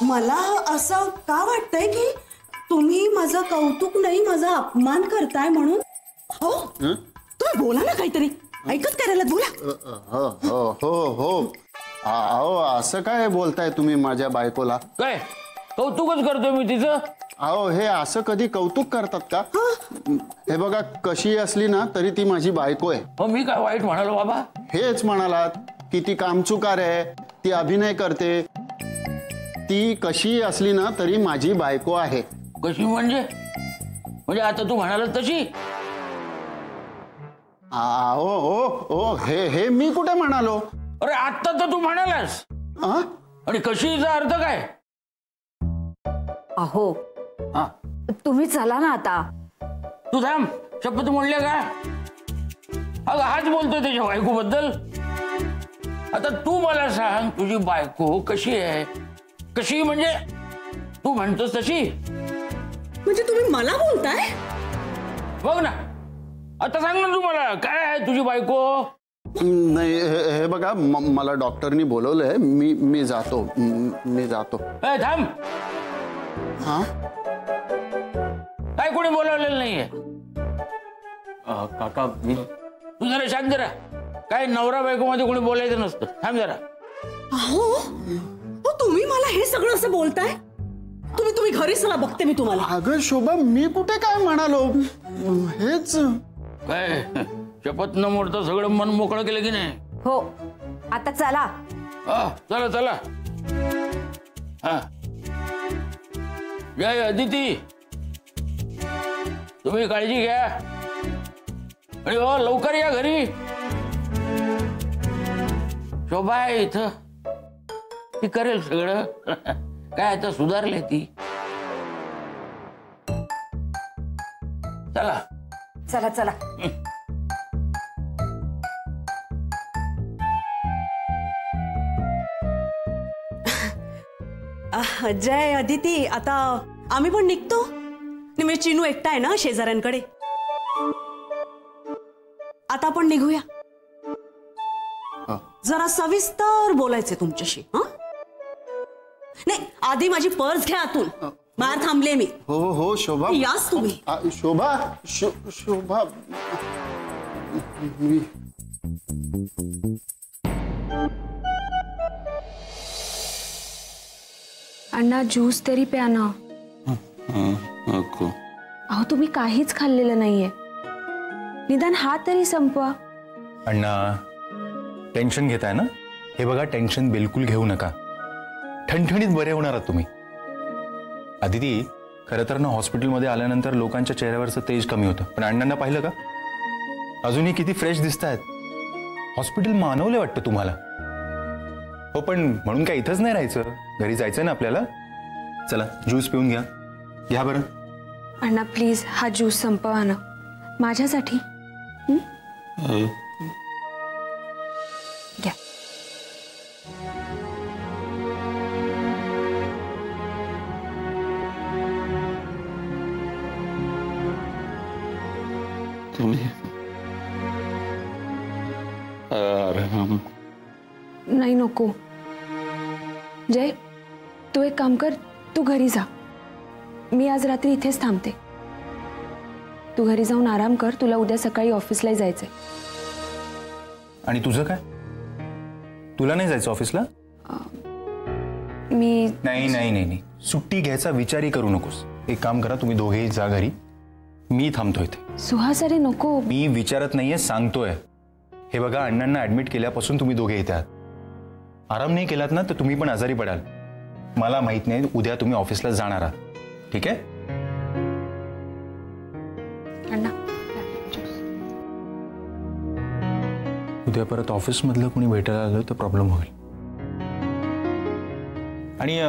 मला असं का वाटतंय की तुम्ही माझं कौतुक नाही माझा अपमान करताय म्हणून. हो तुम्ही बोला ना काहीतरी, ऐकत करायला बोला. हो हो हो अहो असं काय बोलताय तुम्ही माझ्या बायकोला? काय कौतुकच करतोय मी तिचं? अहो हे असं कधी कौतुक करतात का? हे बघा कशी असली ना तरी ती माझी बायको आहे. हो मी काय वाईट म्हणालो बाबा? हेच म्हणालात की ती कामचुकार आहे, ती अभिनय करते. ती कशी असली ना तरी माझी बायको आहे. कशी म्हणजे? म्हणजे आता तू म्हणाला तशी? ओ ओ ओ हे मी कुठे म्हणालो? अरे आता तर तू म्हणालास. आणि कशीचा अर्थ काय? अहो तुम्ही चला ना आता. तू थांब, शपथ म्हणले का? अगं हाच बोलतोय त्याच्या बायको बद्दल. आता तू मला सांग तुझी बायको कशी आहे? कशी म्हणजे तू म्हणतोस तशी? म्हणजे तुम्ही मला बोलताय? बघ ना आता सांग ना तू मला काय आहे तुझी बायको? नाही हे बघा मला डॉक्टरनी बोलवलंय, मी जातो. ए थांब. हा काय कोणी बोलावलेलं नाहीये. काका मी तू जरा शांत राहा. काय नवरा बायको मध्ये कोणी बोलायचं नसतं. थांब जरा. अहो तुम्ही मला हे सगळं असं बोलताय? तुम्ही घरी चला, बघते मी तुम्हाला. अगं शोभा मी कुठे काय म्हणालो? हेच काय शपथ न मोडता सगळं मन मोकळं केलं की नाही? हो आता चला. चला चला. हा जय अदिती, तुम्ही काळजी घ्या आणि हो लवकर या घरी. शोभा आहे इथं, ती करेल सगळं. काय आता सुधारले ती. चला चला चला. जय अदिती, आता आम्ही पण निघतो. मी चिनू एकटा आहे ना शेजाऱ्यांकडे. आता आपण निघूया. जरा सविस्तर बोलायचे तुमच्याशी. नाही आधी माझी पर्स घ्या आतून, बाहेर थांबले मी. हो हो शोभा याच तुम्ही. शोभा शोभा अण्णा ज्यूस तरी प्या ना. अहो तुम्ही काहीच खाल्लेलं नाहीये, निदान हा तरी संपवा. अण्णा टेन्शन घेताय ना? हे बघा टेन्शन बिलकुल घेऊ नका, ठणठणीत बरे होणार आहात तुम्ही. अदिती खरं तर ना हॉस्पिटलमध्ये आल्यानंतर लोकांच्या चेहऱ्यावरचं तेज कमी होतं, पण अण्णांना पाहिलं का अजूनही किती फ्रेश दिसतायत. हॉस्पिटल मानवले वाटतं तुम्हाला. हो पण म्हणून काय इथंच नाही राहायचं, घरी जायचं ना आपल्याला. चला ज्यूस पिऊन घ्या. घ्या बरं. अण्णा प्लीज हा ज्यूस संपवा ना माझ्यासाठी. घ्या. तुम्ही नाही नको. जय तू एक काम कर, तू घरी जा. मी आज रात्री इथेच थांबते. तू घरी जाऊन आराम कर, तुला उद्या सकाळी ऑफिसला जायचंय. आणि तुझं काय? तुला नाही जायचं ऑफिसला? मी नाही नाही नाही नाही सुट्टी घ्यायचा विचारही करू नकोस. एक काम करा, तुम्ही दोघेही जा घरी, मी थांबतोय इथे. सुहास अरे नको. मी विचारत नाहीये, सांगतोय. हे बघा अण्णांना ऍडमिट केल्यापासून तुम्ही दोघे इथे आहात. आराम नाही केलात ना तर तुम्ही पण आजारी पडाल. मला माहित नाही उद्या तुम्ही ऑफिसला जाणार आहात. ठीक आहे? अण्णा उद्या परत ऑफिस मधलं कोणी भेटायला आलं तर प्रॉब्लेम होईल. आणि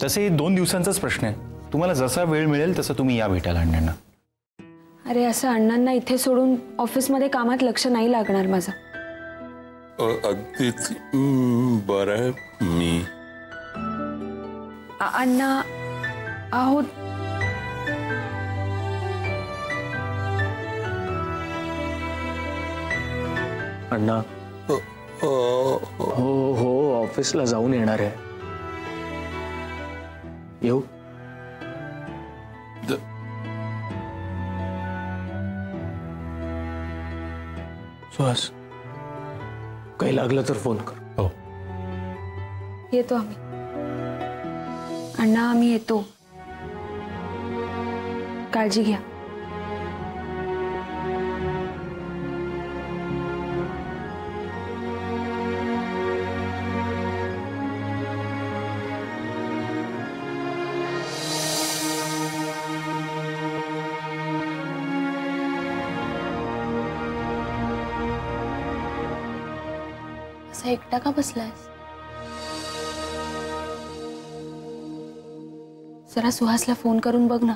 तसे 2 दिवसांचाच प्रश्न आहे. तुम्हाला जसा वेळ मिळेल तसं तुम्ही या भेटायला अण्णांना. अरे असं अण्णांना इथे सोडून ऑफिसमध्ये कामात लक्ष नाही लागणार माझं. अगदीच बरं मी. अण्णा आहोत. अण्णा हो ऑफिसला जाऊन येणार आहे. येऊ? सुहास, काही लागलं तर फोन कर. हो. येतो आम्ही. अण्णा आम्ही येतो. काळजी घ्या. असा एकटा का बसलायस? जरा सुहासला फोन करून बघ ना.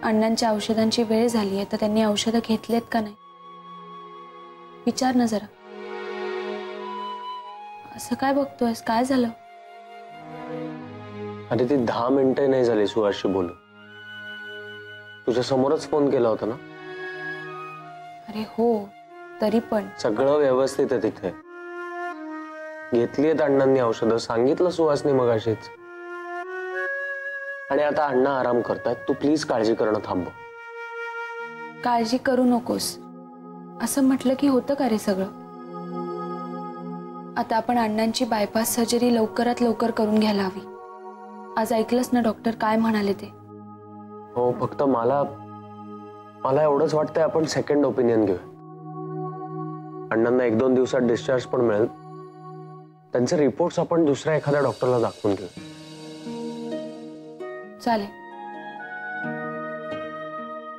अण्णांच्या औषधांची वेळ झाली आहे तर त्यांनी औषधं घेतलेत का नाही विचार ना जरा. असं काय बघतोयस? काय झालं? अरे ती 10 मिनिटं नाही झाली सुहासशी बोलून. तुझ्या समोरच फोन केला होता ना. अरे हो, तरी पण सगळं व्यवस्थित आहे तिथे. घेतलीत अण्णांनी औषधं, सांगितलं सुहासनी मगाशीच. आणि आता अण्णा आराम करतायत. तू प्लीज काळजी करणं थांबव. काळजी करू नकोस असं म्हटलं की होतं का रे सगळं? आता आपण अण्णांची बायपास सर्जरी लवकरात लवकर करून घ्यायला हवी. आज ऐकलंस ना डॉक्टर काय म्हणाले ते? हो, फक्त मला एवढंच वाटतंय आपण सेकंड ओपिनियन घेऊया. अण्णांना 1-2 दिवसात डिस्चार्ज पण मिळेल. त्यांचे रिपोर्ट्स आपण दुसऱ्या एखाद्या डॉक्टरला दाखवून घेऊ. चालेल,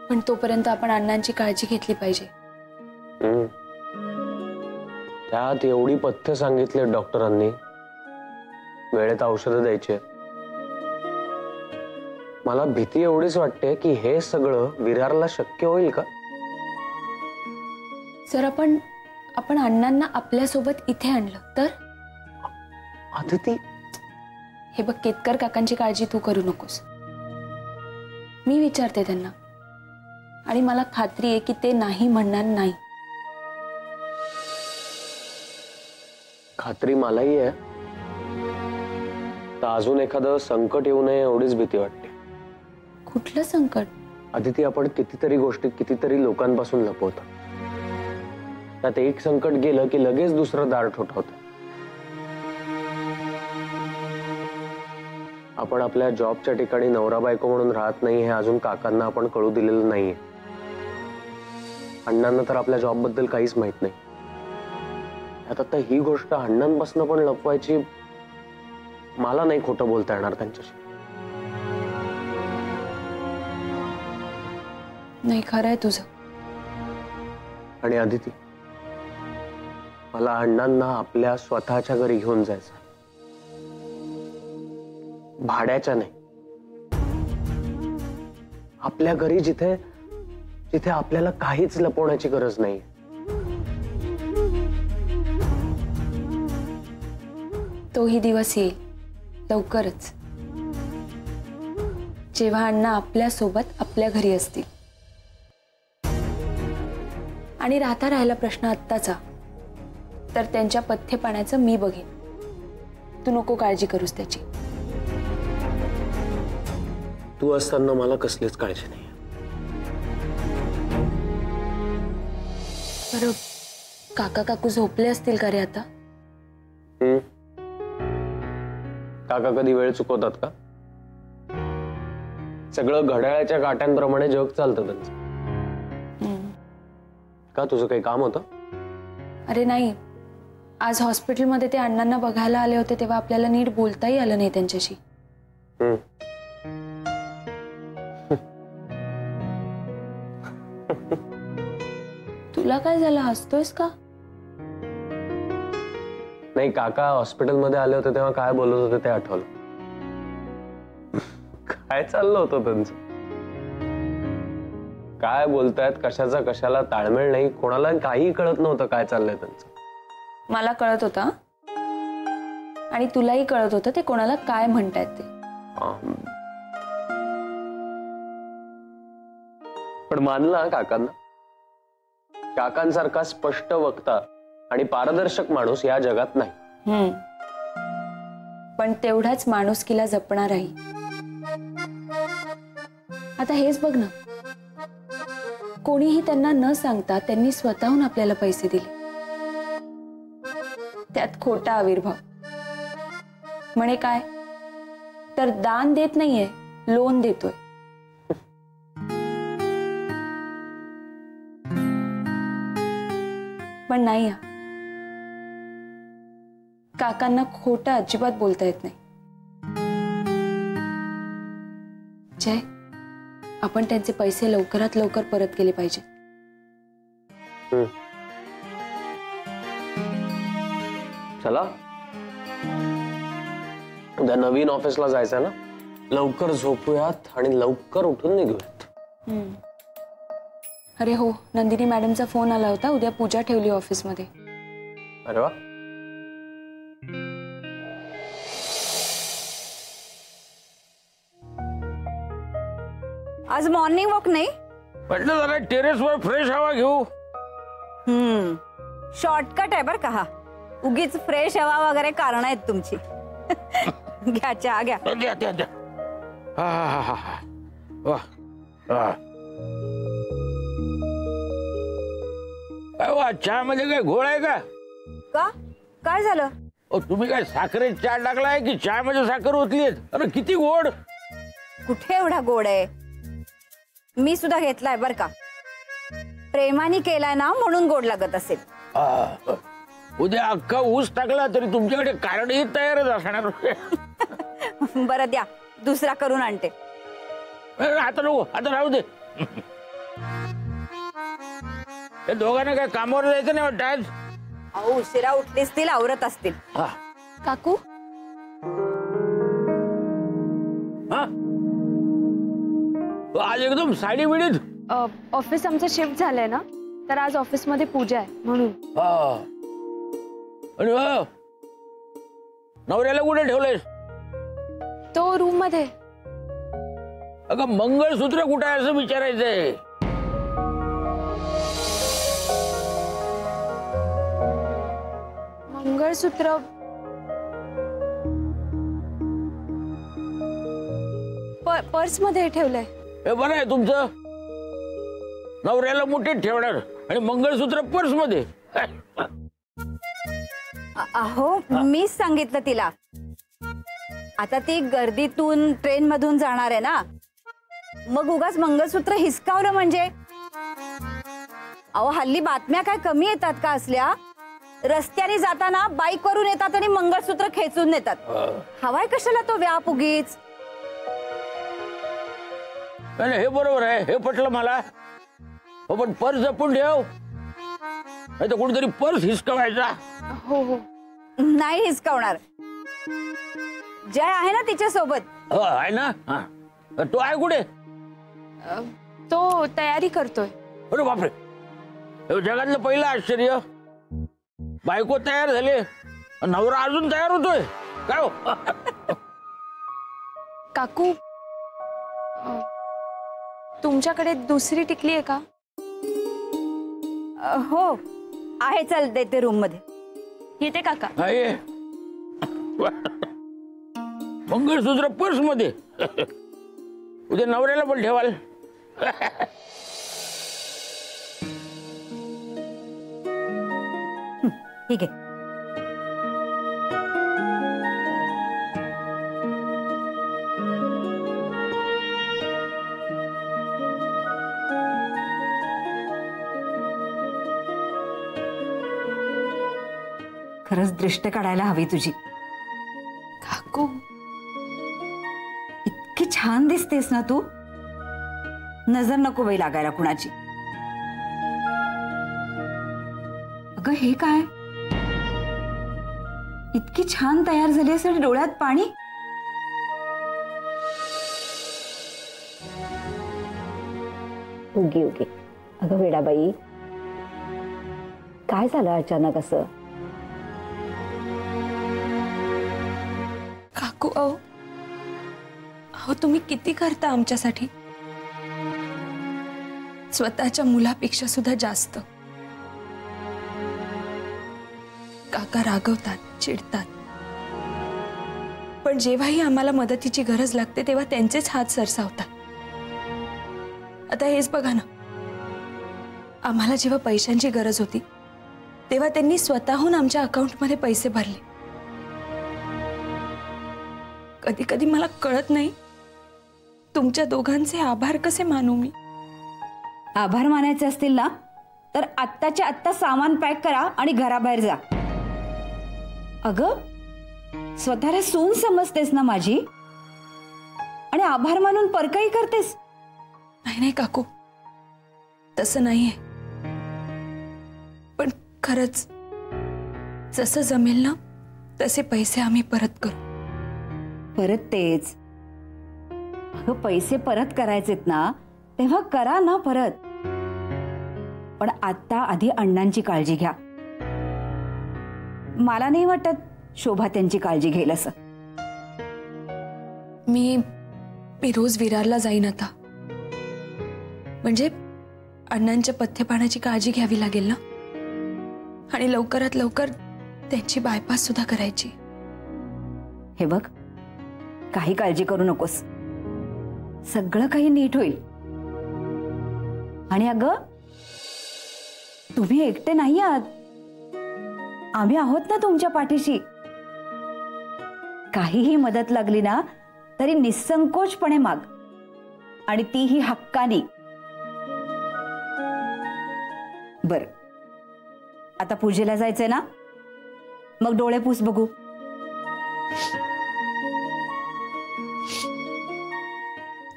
पण तोपर्यंत आपण अण्णांची काळजी घेतली पाहिजे. त्यात एवढी पथ्य सांगितले डॉक्टरांनी. वेळेत औषधं द्यायचे. मला भीती एवढीच वाटते की हे सगळं विरारला शक्य होईल का? जर आपण अण्णांना आपल्यासोबत इथे आणलं तर? अदिती, हे बघ, केतकर काकांची काळजी तू करू नकोस. मी विचारते त्यांना आणि मला खात्री आहे की ते नाही म्हणणार नाही. खात्री मलाही आहे. तर अजून एखादं संकट येऊ नये एवढीच भीती वाटते. कुठलं संकट? अदिती, आपण कितीतरी गोष्टी कितीतरी लोकांपासून लपवतो. त्यात एक संकट गेलं की लगेच दुसरं दार ठोठावतं. आपण आपल्या जॉबच्या ठिकाणी नवरा बायको म्हणून राहत नाही हे अजून काकांना आपण कळू दिलेलं नाहीये. अण्णांना तर आपल्या जॉब बद्दल काहीच माहित नाही. आता ही गोष्ट अण्णांपासून पण लपवायची. मला नाही खोटं बोलता येणार त्यांच्याशी. नाही, खरं आहे तुझं. आणि अदिती, मला अण्णांना आपल्या स्वतःच्या घरी घेऊन जायचं. भाड्याच्या नाही. आपल्या घरी जिथे जिथे आपल्याला काहीच लपवण्याची गरज नाही. तोही दिवस येईल लवकरच, जेव्हा अण्णा आपल्या सोबत आपल्या घरी असतील. आणि राहिला प्रश्न आत्ताचा, तर त्यांच्या पथ्य पाण्याचं मी बघेन. तू नको काळजी करूस त्याची. तू असताना मला कसलीच काळजी नाही. बरं, काका काकू झोपले असतील का रे आता? काका कधी वेळ चुकवतात का? सगळं घड्याळाच्या काट्यांप्रमाणे जग चालतं त्यांचं. का तुझं काही काम होतं? अरे नाही, आज हॉस्पिटलमध्ये ते अण्णांना बघायला आले होते तेव्हा आपल्याला नीट बोलताही आलं नाही त्यांच्याशी. तुला काय झालं? हसतोयस का? नाही, काका हॉस्पिटलमध्ये आले होते तेव्हा काय बोलत होते ते आठवलं. काय चाललं होतं त्यांचं? काय बोलतायत, कशाचा कशाला ताळमेळ नाही. कोणाला काही कळत नव्हतं काय चाललंय त्यांचं. मला कळत होतं आणि तुलाही कळत होतं ते कोणाला काय म्हणतायत ते. पण मानला काकांना. काकांसारखा स्पष्ट वक्ता आणि पारदर्शक माणूस या जगात नाही. पण तेवढाच माणुसकीला जपणाराही. आता हेच बघ ना, कोणीही त्यांना न सांगता त्यांनी स्वतःहून आपल्याला पैसे दिले. त्यात खोटा आविर्भाव. म्हणे काय तर दान देत नाहीये, लोन देतोय. पण नाही, काकांना खोटं अजिबात बोलता येत नाही. जय, आपण त्यांचे पैसे लवकरात लवकर परत केले पाहिजे. चला, उद्या नवीन ऑफिसला जायचंय ना, लवकर झोपूयात आणि लवकर उठून निघूयात. अरे हो, नंदिनी मॅडमचा फोन आला होता, उद्या पूजा ठेवली ऑफिसमध्ये. अरे वा. आज मॉर्निंग वॉक नाही? म्हटलं जरा टेरेसवर फ्रेश हवा घेऊ. शॉर्टकट आहे बर का हा. उगीच फ्रेश हवा वगैरे कारण आहेत तुमची. घ्या चहा घ्या. द्या द्या द्या. हा हा हा हा. वा. चहा मध्ये काय घोळ आहे का? का काय झालं? तुम्ही काय साखरेत चहा टाकलाय की चहा मध्ये साखर ओतलीये? अरे किती गोड. कुठे एवढा गोड आहे? मी सुद्धा घेतलाय बर का. प्रेमाने केलाय ना म्हणून गोड लागत असेल. उद्या अख्खा ऊस टाकला तरी तुमच्याकडे कारणही तयारच असणार. बरं द्या, दुसरा करून आणते. आता नको, आता राहू दे. त्या दोघांना काय कामावर जायचं नाही वाटत आज? अहो उशिरा उठले असतील, आवरत असतील. काकू, आज एकदम साडी बिडीत. ऑफिस आमचं शिफ्ट झालंय ना, तर आज ऑफिसमध्ये पूजा आहे म्हणून. नवऱ्याला कुठे ठेवलंय? तो रूम मध्ये. अगं मंगळसूत्र कुठे आहे असं विचारायचंय. मंगळसूत्र पर्स मध्ये ठेवलंय. हे बरं आहे तुमचं. नवऱ्याला मुठीत ठेवणार आणि मंगळसूत्र पर्स मध्ये. अहो मीच सांगितलं तिला. आता ती गर्दीतून ट्रेन मधून जाणार आहे ना, मग उगाच मंगळसूत्र हिसकावलं म्हणजे. अहो हल्ली बातम्या काय कमी येतात का असल्या? रस्त्याने जाताना बाईक वरून येतात आणि मंगळसूत्र खेचून नेतात. हवाय कशाला तो व्याप उगीच? हे बरोबर आहे, हे पटलं मला. हो पण पर्स जपून ठेव, नाही तर कोणीतरी पर्स हिसकावायचा. हो हो, नाही हिसकावणार. जय आहे ना तिच्या सोबत. हो आहे ना. तो आहे कुठे? तो तयारी करतोय. अरे बापरे, हे जगातलं पहिलं आश्चर्य. बायको तयार झाली, नवरा अजून तयार होतोय काय हो? काकू, तुमच्याकडे दुसरी टिकली आहे का? हो आहे, चल देते रूम मध्ये. येते काका. मंगळसूत्र पर्स मध्ये. उद्या नवऱ्याला पण ठेवाल. ठीक आहे. खरंच दृष्ट काढायला हवी तुझी. काकू, इतकी छान दिसतेस ना तू. नजर नको बाई लागायला कुणाची. अगं हे काय, इतकी छान तयार झाली असेल, डोळ्यात पाणी. उगी उगी. अगं वेडाबाई, काय झालं अचानक असं? काकू, अहो तुम्ही किती करता आमच्यासाठी. स्वतःच्या मुलापेक्षा सुद्धा जास्त. काका रागवतात, चिडतात, पण जेव्हाही आम्हाला मदतीची गरज लागते तेव्हा त्यांचेच हात सरसावतात. आता हेच बघा ना, आम्हाला जेव्हा पैशांची गरज होती तेव्हा त्यांनी स्वतःहून आमच्या अकाउंटमध्ये पैसे भरले. कधी कधी मला कळत नाही तुमच्या दोघांचे आभार कसे मानू मी. आभार मानायचे असतील ना तर आत्ताच्या आत्ता सामान पॅक करा आणि घराबाहेर जा. अगं स्वतःला सून समजतेस ना माझी, आणि आभार मानून परकाई करतेस. नाही नाही काकू, तसं नाहीये. पण खरंच जसं जमेल ना तसे पैसे आम्ही परत करू. परत तेच. अगं पैसे परत करायचेत ना तेव्हा करा ना परत, पण आता आधी अण्णांची काळजी घ्या. मला नाही वाटत शोभा त्यांची काळजी घेईल असं. मी रोज विरारला जाईन आता, म्हणजे अण्णांच्या पथ्यपानाची काळजी घ्यावी लागेल ना, आणि लवकरात लवकर त्यांची बायपास सुद्धा करायची. हे बघ, काही काळजी करू नकोस, सगळं काही नीट होईल. आणि अगं तुम्ही एकटे नाही आहात, आम्ही आहोत ना तुमच्या पाठीशी. काहीही मदत लागली ना तरी निसंकोचपणे माग, आणि तीही हक्कानी. बर, आता पूजेला जायचंय ना, मग डोळे पुस बघू.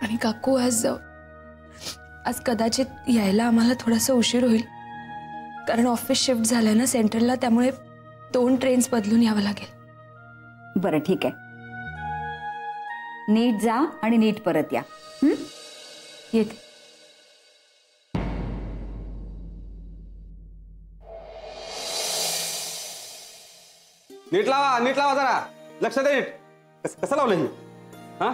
आणि काकू आज कदाचित यायला आम्हाला थोडासा उशीर होईल, कारण ऑफिस शिफ्ट झालंय ना सेंट्रलला, त्यामुळे 2 ट्रेन्स बदलून यावं लागेल. बरं ठीक आहे, नीट जा आणि नीट परत या. येते. नीट लावा जरा, लक्ष दे. नीट कसं लावलं हे? हा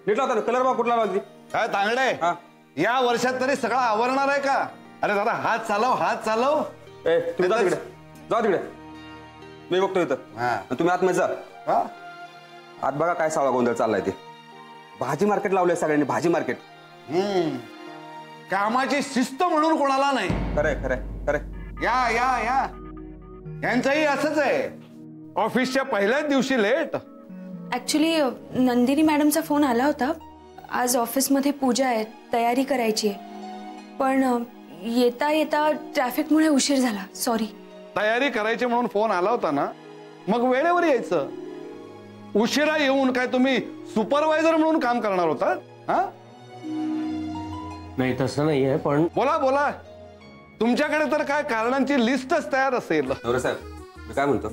नीट लावता, कलर बा कुठला लावली? काय तांगडे, या वर्षात तरी सगळं आवरणार आहे का? अरे दादा हात चालव. ए तुम्ही जा तिकडे, मी बघतो इथं. तुम्ही आतमध्ये जा. आत बघा काय सावळा गोंधळ चाललाय ते. भाजी मार्केट लावलंय सगळ्यांनी, भाजी मार्केट. कामाची शिस्त म्हणून कोणाला नाही. खरंय. या यांचंही असंच आहे, ऑफिसच्या पहिल्याच दिवशी लेट. ऍक्च्युली नंदिनी मॅडमचा फोन आला होता, आज ऑफिसमध्ये पूजा आहे, तयारी करायची आहे, पण येता येता ट्रॅफिकमुळे उशीर झाला. सॉरी. तयारी करायची म्हणून फोन आला होता ना, मग वेळेवर यायचं. उशिरा येऊन काय तुम्ही सुपरवायझर म्हणून काम करणार होता? नाही तसं नाहीये, पण बोला. तुमच्याकडे तर काय कारणांची लिस्टच तयार असेल. नवरे साहेब, मी काय म्हणतो,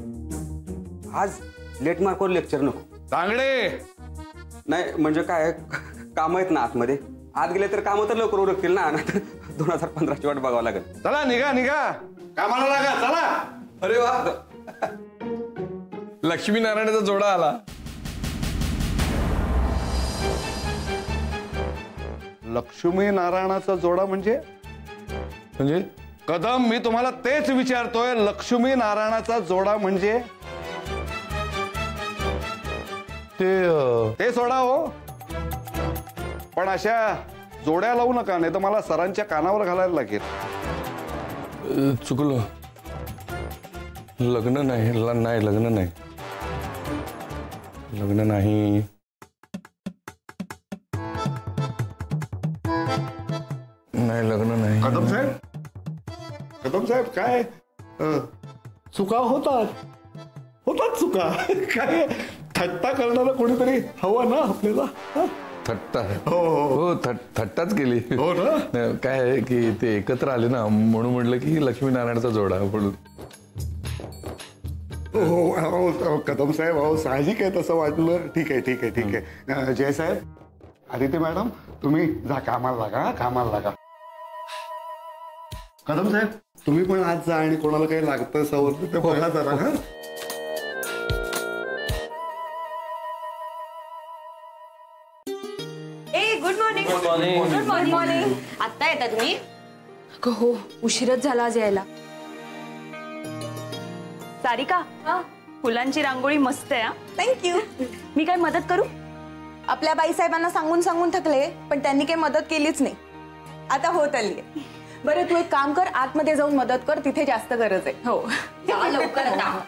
आज लेट मार्कवर लेक्चर नको. तांगडे, नाही म्हणजे काय, काम आहेत ना आतमध्ये, आत गेले तर कामं तर लवकर उरकतील ना, 2015ची वाट बघावं लागेल. चला निघा, कामाला लागा, चला. अरे वा, लक्ष्मीनारायणाचा जोडा आला. लक्ष्मी नारायणाचा जोडा म्हणजे कदम, मी तुम्हाला तेच विचारतोय, लक्ष्मी नारायणाचा जोडा म्हणजे? ते सोडा हो, पण अशा जोड्या लावू नका, नाही तर मला सरांच्या कानावर घालायला लागेल. चुकलो, लग्न नाही. लग्न नाही. कदम साहेब काय चुका होतात चुका. काय थट्टा करणारा कोणीतरी हवं ना आपल्याला. थट्टा हो थट्टाच केली. हो ना. काय आहे की ते एकत्र आले ना, म्हणून म्हटलं की लक्ष्मीनारायणाचा जोडा म्हणून. हो कदम साहेब, हो साहजिक आहे तसं वाटलं. ठीक आहे. जय साहेब, आदित्य मॅडम, तुम्ही जा, कामाला लागा. कदम साहेब, तुम्ही पण आज जा, आणि कोणाला काही लागतं सवरतं ते बघा जरा. Good morning. आता येता तुम्ही? हो, उशीरच झाला आज यायला. सारिका, फुलांची रांगोळी मस्त आहे. थँक्यू. मी काय मदत करू? आपल्या बाईसाहेबांना सांगून सांगून थकले, पण त्यांनी काही मदत केलीच नाही. आता होत आली. बरं तू एक काम कर, आतमध्ये जाऊन मदत कर, तिथे जास्त गरज आहे. हो. लवकर आता.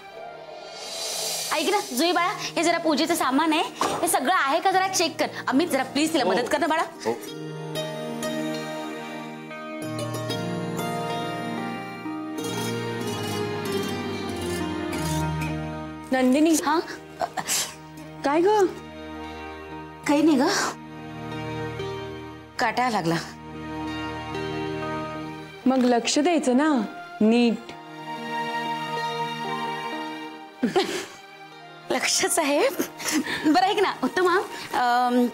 ऐक ना जुई बाळा, हे जरा पूजेचं सामान आहे, हे सगळं आहे का जरा चेक कर. अमित जरा प्लीज तिला मदत कर ना बाळा. नंदिनी. हा काय ग? काही नाही ग, काटायला लागला. मग लक्ष द्यायचं ना नीट. लक्षच आहे. बरं ऐक ना उत्तमा,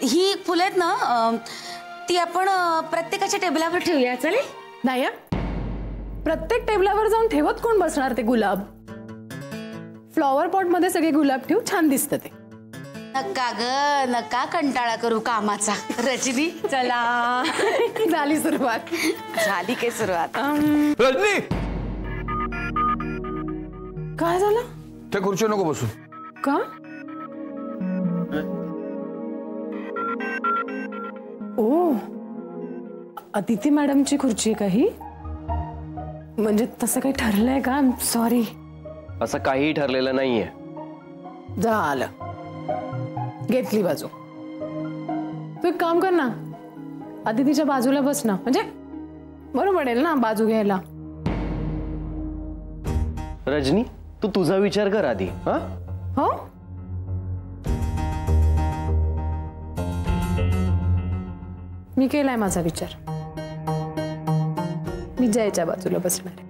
ही फुलं आहेत ना, ती आपण प्रत्येकाच्या टेबलावर ठेवूया, चालेल? नाही प्रत्येक टेबलावर जाऊन ठेवत कोण बसणार ते गुलाब? फ्लॉवर पॉट मध्ये सगळे गुलाब ठेवू, छान दिसतं ते. नका ग, नका कंटाळा करू कामाचा. रजनी चला झाली सुरुवात. झाली काय सुरुवात? रजनी, काय झालं? त्या खुर्ची नको बसू. का? ओ, अदिती मॅडमची खुर्ची आहे का ही? म्हणजे तसं काही ठरलंय का? सॉरी. असं काहीही ठरलेलं नाहीये. झालं, घेतली बाजू. तू एक काम कर ना, अदितीच्या बाजूला बस ना, म्हणजे बरं पडेल ना बाजू घ्यायला. रजनी, तू तुझा विचार कर आधी. हा हो, मी केलाय माझा विचार. मी जयच्या बाजूला बसणार आहे.